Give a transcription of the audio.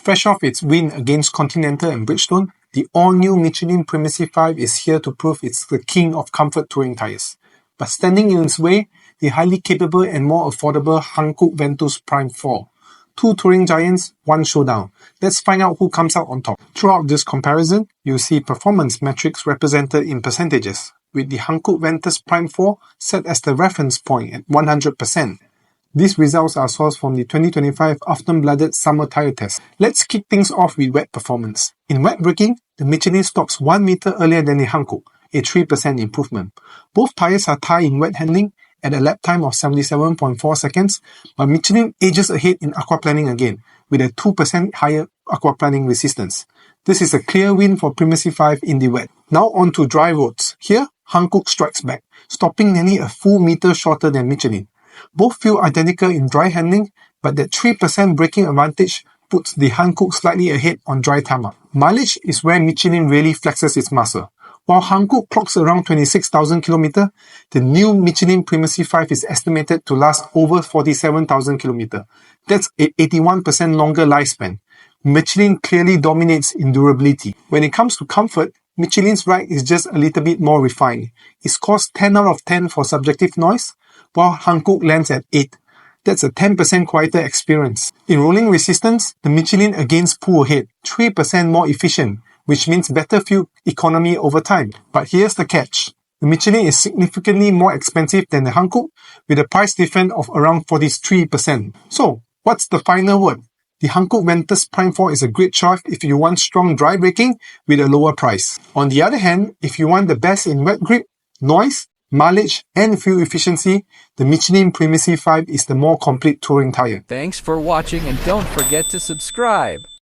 Fresh off its win against Continental and Bridgestone, the all-new Michelin Primacy 5 is here to prove it's the king of comfort touring tyres. But standing in its way, the highly capable and more affordable Hankook Ventus Prime 4. Two touring giants, one showdown. Let's find out who comes out on top. Throughout this comparison, you'll see performance metrics represented in percentages, with the Hankook Ventus Prime 4 set as the reference point at 100%. These results are sourced from the 2025 Afton-Bladet Summer Tyre Test. Let's kick things off with wet performance. In wet braking, the Michelin stops 1 meter earlier than the Hankook, a 3% improvement. Both tyres are tied in wet handling at a lap time of 77.4 seconds, but Michelin edges ahead in aquaplaning again, with a 2% higher aquaplaning resistance. This is a clear win for Primacy 5 in the wet. Now on to dry roads. Here, Hankook strikes back, stopping nearly a full meter shorter than Michelin. Both feel identical in dry handling, but that 3% braking advantage puts the Hankook slightly ahead on dry tarmac. Mileage is where Michelin really flexes its muscle. While Hankook clocks around 26,000 km, the new Michelin Primacy 5 is estimated to last over 47,000 km. That's an 81% longer lifespan. Michelin clearly dominates in durability. When it comes to comfort, Michelin's ride is just a little bit more refined. It scores 10 out of 10 for subjective noise, while Hankook lands at 8. That's a 10% quieter experience. In rolling resistance, the Michelin against pull ahead, 3% more efficient, which means better fuel economy over time. But here's the catch. The Michelin is significantly more expensive than the Hankook, with a price difference of around 43%. So, what's the final word? The Hankook Ventus Prime 4 is a great choice if you want strong dry braking with a lower price. On the other hand, if you want the best in wet grip, noise, mileage, and fuel efficiency, the Michelin Primacy 5 is the more complete touring tyre. Thanks for watching, and don't forget to subscribe.